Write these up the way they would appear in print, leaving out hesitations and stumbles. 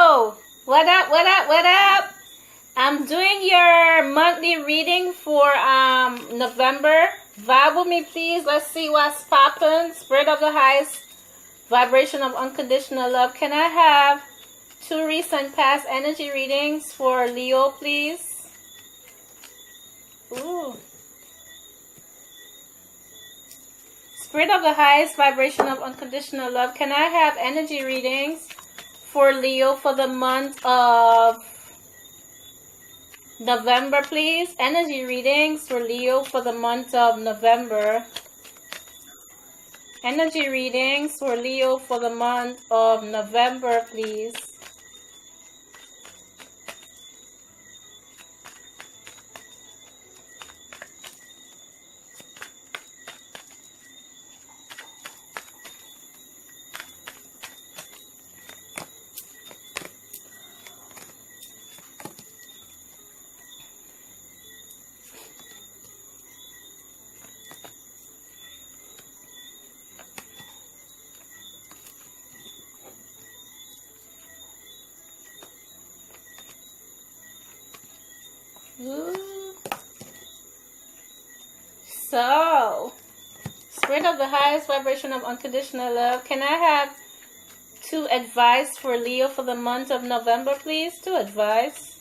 What up, what up, what up? I'm doing your monthly reading for November. Vibe with me, please. Let's see what's popping. Spirit of the highest vibration of unconditional love. Can I have 2 recent past energy readings for Leo, please? Ooh. Spirit of the highest vibration of unconditional love. Can I have energy readings for Leo for the month of November, please? Energy readings for Leo for the month of November. Energy readings for Leo for the month of November, please. So, Spirit of the highest vibration of unconditional love. Can I have 2 advice for Leo for the month of November, please? 2 advice.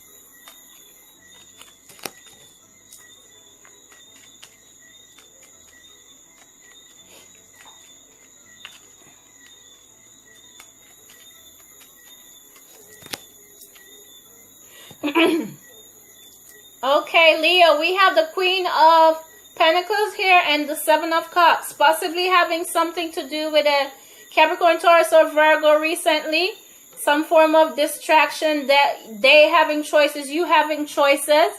Okay, Leo, we have the Queen of Pentacles here and the 7 of Cups, possibly having something to do with a Capricorn, Taurus, or Virgo recently. Some form of distraction, that they having choices, you having choices.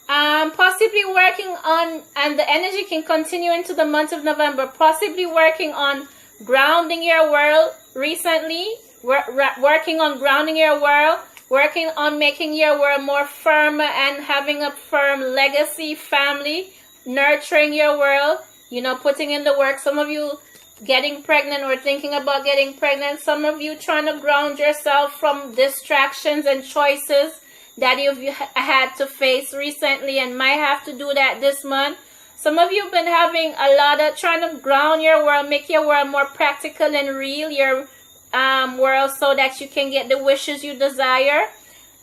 Possibly working on, and the energy can continue into the month of November, possibly working on grounding your world recently, working on grounding your world, working on making your world more firm and having a firm legacy, family, nurturing your world, you know, putting in the work. Some of you getting pregnant or thinking about getting pregnant. Some of you trying to ground yourself from distractions and choices that you've had to face recently and might have to do that this month. Some of you have been having a lot of trying to ground your world, make your world more practical and real, your world, so that you can get the wishes you desire.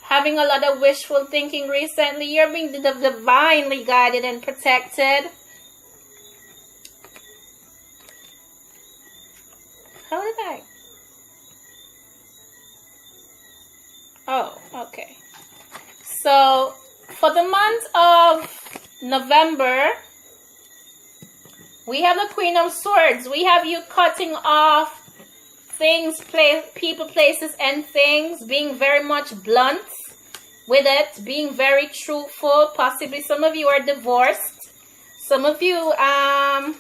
Having a lot of wishful thinking recently. You're being divinely guided and protected. How did I? Oh, okay. So, for the month of November, we have the Queen of Swords. We have you cutting off things, people, places, and things, being very much blunt with it, being very truthful. Possibly some of you are divorced. Some of you are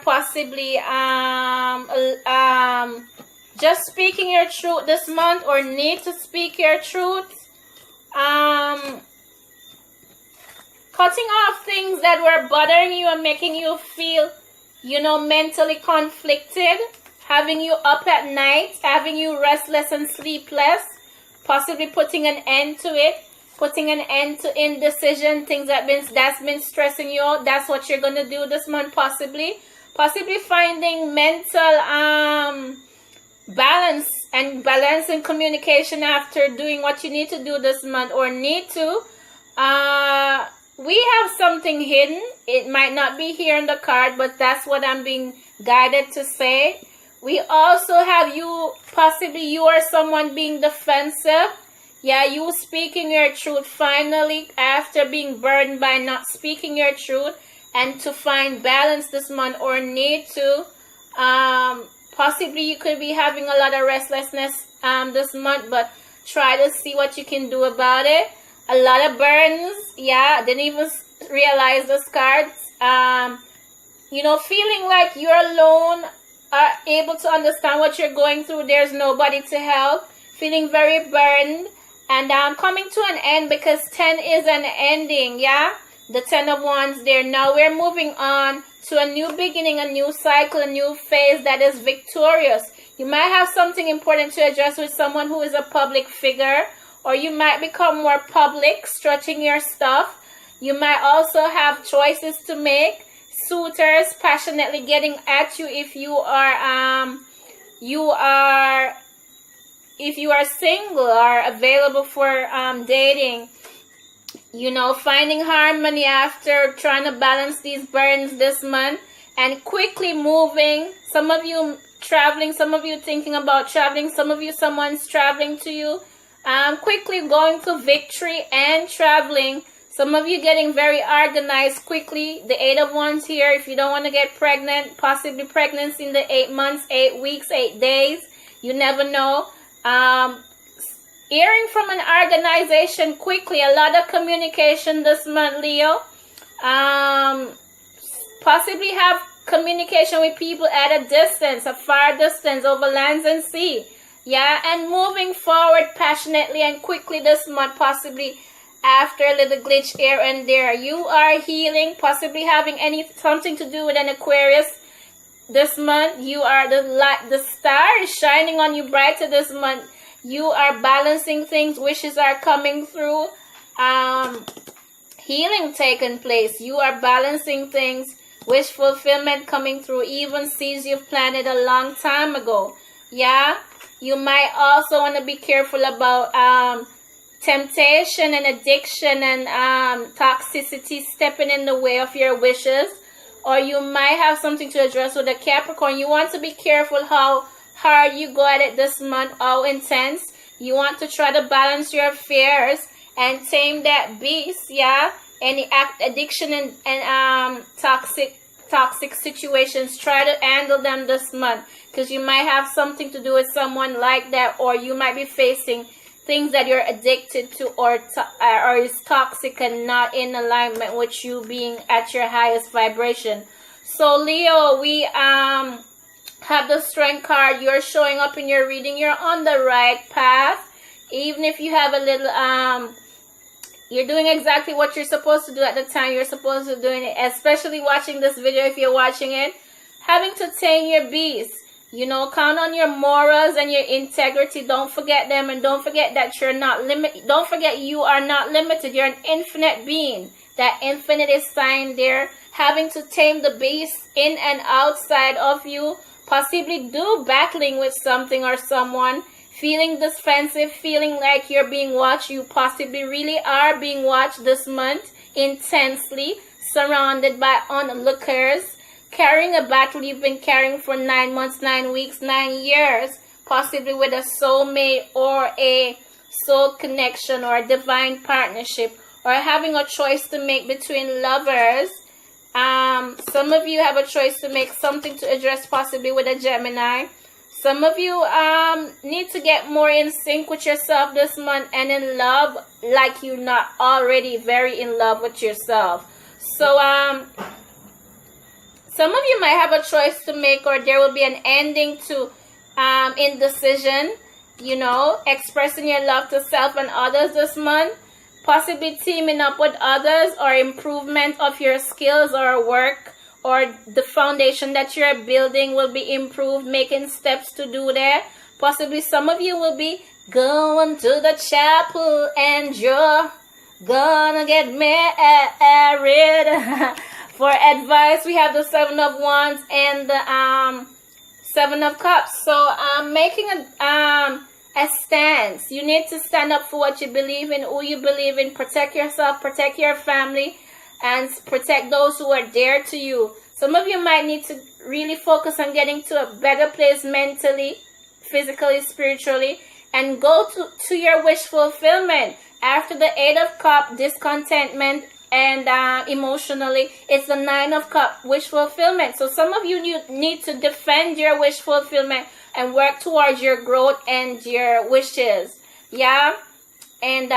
possibly just speaking your truth this month, or need to speak your truth. Cutting off things that were bothering you and making you feel, you know, mentally conflicted, having you up at night, having you restless and sleepless, possibly putting an end to it, putting an end to indecision, things that's been stressing you out. That's what you're going to do this month, possibly finding mental balance and balancing communication after doing what you need to do this month, or need to. We have something hidden. It might not be here in the card, but that's what I'm being guided to say. We also have you, possibly you or someone being defensive. Yeah, you speaking your truth finally after being burdened by not speaking your truth, and to find balance this month, or need to. Possibly you could be having a lot of restlessness this month, but try to see what you can do about it. A lot of burdens. Yeah, didn't even realize those cards. You know, feeling like you're alone, are able to understand what you're going through. There's nobody to help. Feeling very burdened. And coming to an end, because 10 is an ending. Yeah, the 10 of Wands there. Now we're moving on to a new beginning, a new cycle, a new phase that is victorious. You might have something important to address with someone who is a public figure, or you might become more public, stretching your stuff. You might also have choices to make. Suitors passionately getting at you if you are single or available for dating. You know, finding harmony after trying to balance these burdens this month, and quickly moving. Some of you traveling, some of you thinking about traveling, some of you someone's traveling to you. Quickly going to victory and traveling. Some of you getting very organized quickly. The 8 of Wands here. If you don't want to get pregnant, possibly pregnancy in the 8 months, 8 weeks, 8 days. You never know. Hearing from an organization quickly. A lot of communication this month, Leo. Possibly have communication with people at a distance, a far distance, over lands and sea. Yeah, and moving forward passionately and quickly this month, possibly after a little glitch here and there. You are healing, possibly having something to do with an Aquarius this month. You are the star is shining on you brighter this month. You are balancing things, wishes are coming through, healing taking place. You are balancing things, wish fulfillment coming through, even seeds you've planted a long time ago. Yeah, you might also want to be careful about temptation and addiction and toxicity stepping in the way of your wishes. Or you might have something to address with a Capricorn. You want to be careful how hard you go at it this month, how intense. You want to try to balance your affairs and tame that beast. Yeah, any addiction and toxic situations, try to handle them this month, because you might have something to do with someone like that, or you might be facing things that you're addicted to, or is toxic and not in alignment with you being at your highest vibration. So Leo, we have the Strength card. You're showing up in your reading. You're on the right path. Even if you have a little you're doing exactly what you're supposed to do at the time you're supposed to be doing it, especially watching this video. If you're watching it, having to tame your beast. You know, count on your morals and your integrity. Don't forget them, and don't forget that you're not limited. Don't forget you are not limited. You're an infinite being. That infinite is signed there. Having to tame the beast in and outside of you. Possibly battling with something or someone. Feeling defensive, feeling like you're being watched. You possibly really are being watched this month intensely. Surrounded by onlookers. Carrying a battle you've been carrying for 9 months, 9 weeks, 9 years, possibly with a soulmate or a soul connection or a divine partnership, or having a choice to make between lovers. Some of you have a choice to make, something to address possibly with a Gemini. Some of you need to get more in sync with yourself this month and in love, like you're not already very in love with yourself. So, some of you might have a choice to make, or there will be an ending to indecision, you know, expressing your love to self and others this month, possibly teaming up with others, or improvement of your skills or work, or the foundation that you're building will be improved, making steps to do that. Possibly some of you will be going to the chapel and you're gonna get married. For advice, we have the 7 of Wands and the 7 of Cups. So, making a stance. You need to stand up for what you believe in, who you believe in. Protect yourself, protect your family, and protect those who are dear to you. Some of you might need to really focus on getting to a better place mentally, physically, spiritually, and go to your wish fulfillment. After the 8 of Cups, discontentment, and emotionally, it's the 9 of Cups, wish fulfillment. So some of you need to defend your wish fulfillment and work towards your growth and your wishes. Yeah, and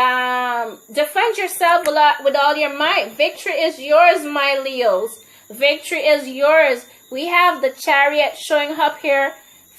defend yourself with all your might. Victory is yours, my Leos. Victory is yours. We have the Chariot showing up here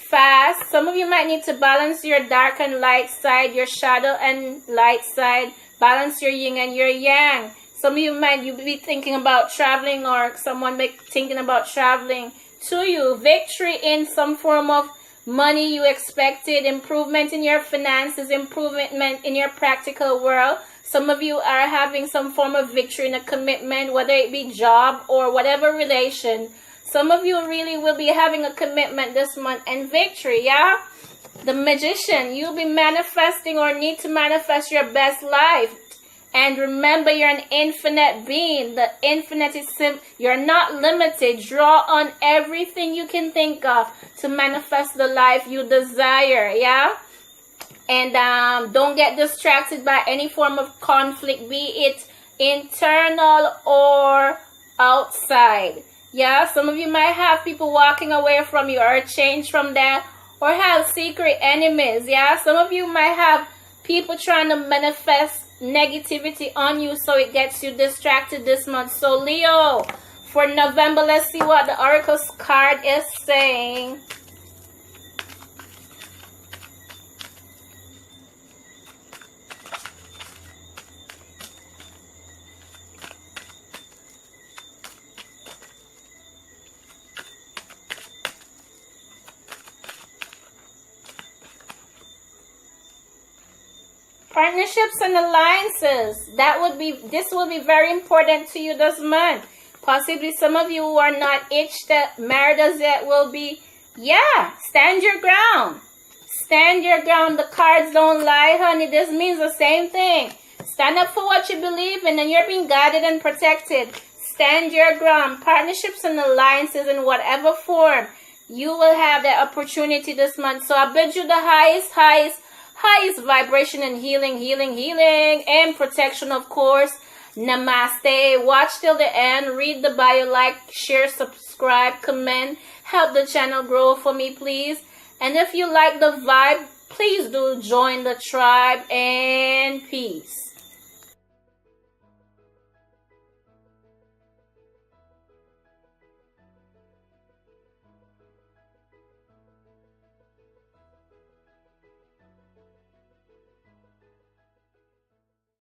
fast. Some of you might need to balance your dark and light side, your shadow and light side. Balance your yin and your yang. Some of you might be thinking about traveling, or someone may be thinking about traveling to you. Victory in some form of money you expected, improvement in your finances, improvement in your practical world. Some of you are having some form of victory in a commitment, whether it be job or whatever relation. Some of you really will be having a commitment this month and victory, yeah? The Magician, you'll be manifesting or need to manifest your best life. And remember, you're an infinite being. The infinite is you're not limited. Draw on everything you can think of to manifest the life you desire, yeah? And don't get distracted by any form of conflict, be it internal or outside. Yeah, some of you might have people walking away from you or change from them, or have secret enemies. Yeah, some of you might have people trying to manifest negativity on you, so it gets you distracted this month. So Leo, for November, let's see what the Oracle card is saying. Partnerships and alliances. This will be very important to you this month. Possibly some of you who are not married as yet will be, yeah, stand your ground. Stand your ground. The cards don't lie, honey. This means the same thing. Stand up for what you believe in, and you're being guided and protected. Stand your ground. Partnerships and alliances in whatever form. You will have that opportunity this month. So I bid you the highest vibration and healing, and protection, of course. Namaste. Watch till the end. Read the bio, like, share, subscribe, comment. Help the channel grow for me, please. And if you like the vibe, please do join the tribe, and peace.